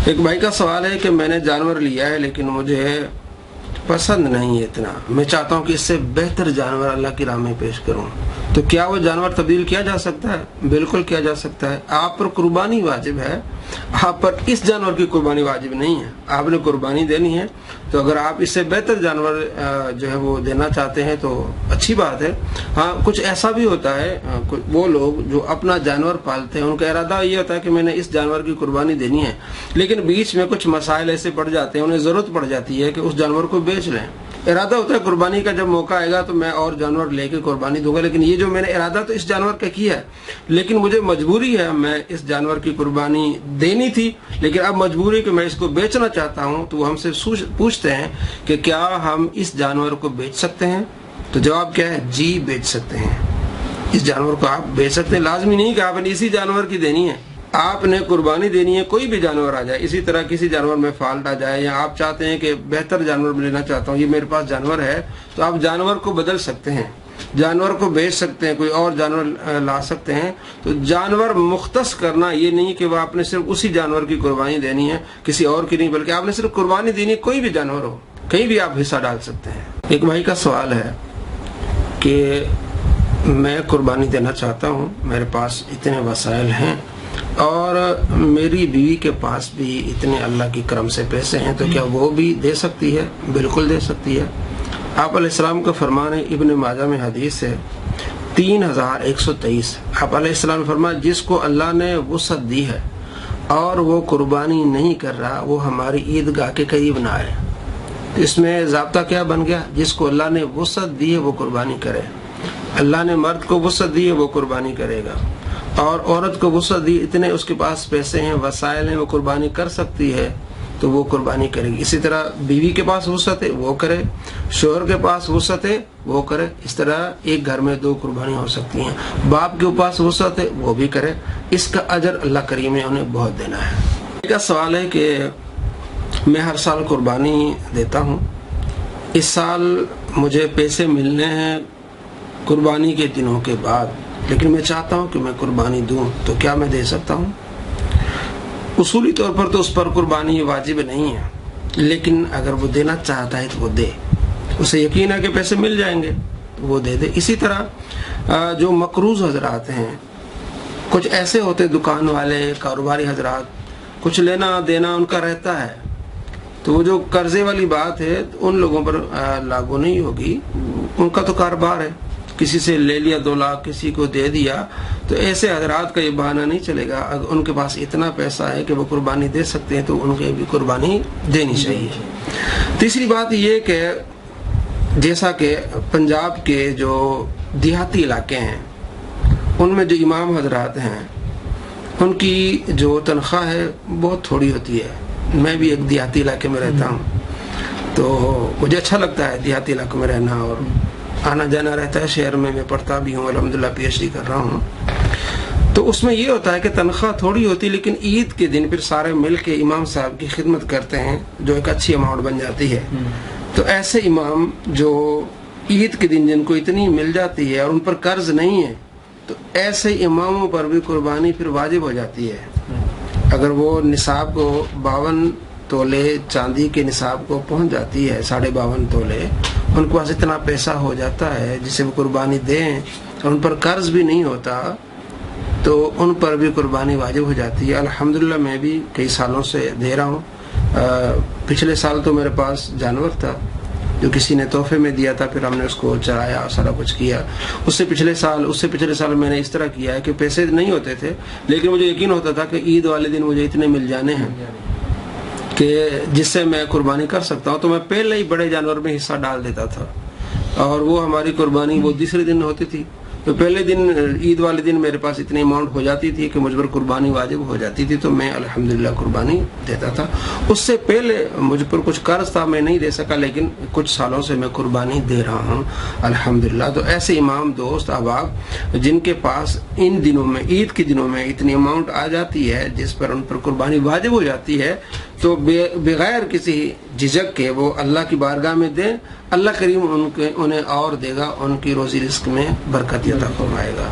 ایک भाई का सवाल है कि मैंने जानवर लिया है लेकिन मुझे पसंद नहीं है इतना, मैं चाहता हूँ कि इससे बेहतर जानवर अल्लाह की राह में पेश करूँ, तो क्या वो जानवर तब्दील किया जा सकता है? बिल्कुल किया जा सकता है। आप पर कुर्बानी वाजिब है, आप पर इस जानवर की कुर्बानी वाजिब नहीं है। आपने कुर्बानी देनी है, तो अगर आप इससे बेहतर जानवर जो है वो देना चाहते हैं तो अच्छी बात है। हाँ, कुछ ऐसा भी होता है, वो लोग जो अपना जानवर पालते हैं उनका इरादा ये होता है कि मैंने इस जानवर की कुर्बानी देनी है, लेकिन बीच में कुछ मसाइल ऐसे पड़ जाते हैं, उन्हें ज़रूरत पड़ जाती है कि उस जानवर को बेच लें। इरादा होता है कुर्बानी का, जब मौका आएगा तो मैं और जानवर लेके कुर्बानी दूंगा, लेकिन ये जो मैंने इरादा तो इस जानवर का किया है, लेकिन मुझे मजबूरी है, मैं इस जानवर की कुर्बानी देनी थी लेकिन अब मजबूरी कि मैं इसको बेचना चाहता हूँ, तो वो हमसे पूछते हैं कि क्या हम इस जानवर को बेच सकते हैं? तो जवाब क्या है? जी, बेच सकते हैं। इस जानवर को आप बेच सकते हैं। लाजमी नहीं कि आपने इसी जानवर की देनी है, आपने कुर्बानी देनी है, कोई भी जानवर आ जाए। इसी तरह किसी जानवर में फॉल्ट आ जाए, या आप चाहते हैं कि बेहतर जानवर लेना चाहता हूँ, ये मेरे पास जानवर है, तो आप जानवर को बदल सकते हैं, जानवर को बेच सकते हैं, कोई और जानवर ला सकते हैं। तो जानवर मुख्तस करना ये नहीं कि वह आपने सिर्फ उसी जानवर की कुर्बानी देनी है, किसी और की नहीं, बल्कि आपने सिर्फ कुर्बानी देनी है, कोई भी जानवर हो, कहीं भी आप हिस्सा डाल सकते हैं। एक भाई का सवाल है कि मैं कुर्बानी देना चाहता हूँ, मेरे पास इतने वसाइल हैं और मेरी बीवी के पास भी इतने अल्लाह की करम से पैसे हैं, तो क्या वो भी दे सकती है? बिल्कुल दे सकती है। आप अलैहिस्सलाम का फरमान है, इब्न माजा में हदीस है 3123, आप अलैहिस्सलाम फरमाया, जिसको अल्लाह ने वुसअत दी है और वो कुर्बानी नहीं कर रहा, वो हमारी ईदगाह के करीब ना आए। तो इसमें ज़ाब्ता क्या बन गया? जिसको अल्लाह ने वुसअत दी है वो कुर्बानी करे। अल्लाह ने मर्द को वुसअत दी है वो कुर्बानी करेगा, और औरत को वुसअत दी, इतने उसके पास पैसे हैं, वसाइल हैं, वो कुर्बानी कर सकती है, तो वो कुर्बानी करेगी। इसी तरह बीवी के पास वुसअत है वो करे, शोहर के पास वुसअत है वो करे। इस तरह एक घर में 2 कुर्बानी हो सकती हैं। बाप के पास वुसअत है वो भी करे, इसका अजर अल्लाह करीम ने उन्हें बहुत देना है। एक सवाल है कि मैं हर साल कुर्बानी देता हूँ, इस साल मुझे पैसे मिलने हैं कुर्बानी के दिनों के बाद, लेकिन मैं चाहता हूं कि मैं कुर्बानी दूं, तो क्या मैं दे सकता हूं? उसूली तौर पर तो उस पर कुर्बानी वाजिब नहीं है, लेकिन अगर वो देना चाहता है तो वो दे, उसे यकीन है कि पैसे मिल जाएंगे तो वो दे दे। इसी तरह जो मकरूज हजरात हैं, कुछ ऐसे होते दुकान वाले, कारोबारी हजरात, कुछ लेना देना उनका रहता है, तो वो जो कर्जे वाली बात है उन लोगों पर लागू नहीं होगी, उनका तो कारोबार है, किसी से ले लिया 2 लाख, किसी को दे दिया, तो ऐसे हजरात का ये बहाना नहीं चलेगा। अगर उनके पास इतना पैसा है कि वो कुर्बानी दे सकते हैं तो उनके भी कुर्बानी देनी चाहिए। तीसरी बात ये कि जैसा कि पंजाब के जो देहाती इलाके हैं उनमें जो इमाम हजरात हैं उनकी जो तनख्वाह है बहुत थोड़ी होती है। मैं भी एक देहाती इलाके में रहता हूँ, तो मुझे अच्छा लगता है देहाती इलाकों में रहना, और आना जाना रहता है। शहर में मैं पढ़ता भी हूँ, अल्हम्दुलिल्लाह PhD कर रहा हूँ, तो उसमें ये होता है कि तनख्वाह थोड़ी होती है, लेकिन ईद के दिन फिर सारे मिल के इमाम साहब की खिदमत करते हैं, जो एक अच्छी अमाउंट बन जाती है। तो ऐसे इमाम जो ईद के दिन जिनको इतनी मिल जाती है और उन पर कर्ज नहीं है, तो ऐसे इमामों पर भी कुर्बानी फिर वाजिब हो जाती है। अगर वो निसाब को 52 तोले चांदी के निसाब को पहुंच जाती है, 52.5 तोले, उनके पास इतना पैसा हो जाता है जिसे वो कुर्बानी दें, और उन पर कर्ज भी नहीं होता, तो उन पर भी कुर्बानी वाजिब हो जाती है। अल्हम्दुलिल्लाह मैं भी कई सालों से दे रहा हूँ। पिछले साल तो मेरे पास जानवर था जो किसी ने तोहफे में दिया था, फिर हमने उसको चराया, सारा कुछ किया। उससे पिछले साल मैंने इस तरह किया है कि पैसे नहीं होते थे, लेकिन मुझे यकीन होता था कि ईद वाले दिन मुझे इतने मिल जाने हैं कि जिससे मैं कुर्बानी कर सकता हूँ, तो मैं पहले ही बड़े जानवर में हिस्सा डाल देता था, और वो हमारी कुर्बानी वो दूसरे दिन होती थी। तो पहले दिन ईद वाले दिन मेरे पास इतनी अमाउंट हो जाती थी कि मुझ पर कुर्बानी वाजिब हो जाती थी, तो मैं अल्हम्दुलिल्लाह कुर्बानी देता था। उससे पहले मुझ पर कुछ कर्ज था, मैं नहीं दे सका, लेकिन कुछ सालों से मैं कुर्बानी दे रहा हूँ अल्हम्दुलिल्लाह। तो ऐसे इमाम दोस्त अहबाब जिनके पास इन दिनों में, ईद के दिनों में इतनी अमाउंट आ जाती है जिस पर उन पर कुर्बानी वाजिब हो जाती है, तो बगैर किसी झिझक के वो अल्लाह की बारगाह में दें, अल्लाह करीम उन्हें और देगा, उनकी रोजी रिस्क में बरकत अता फरमाएगा।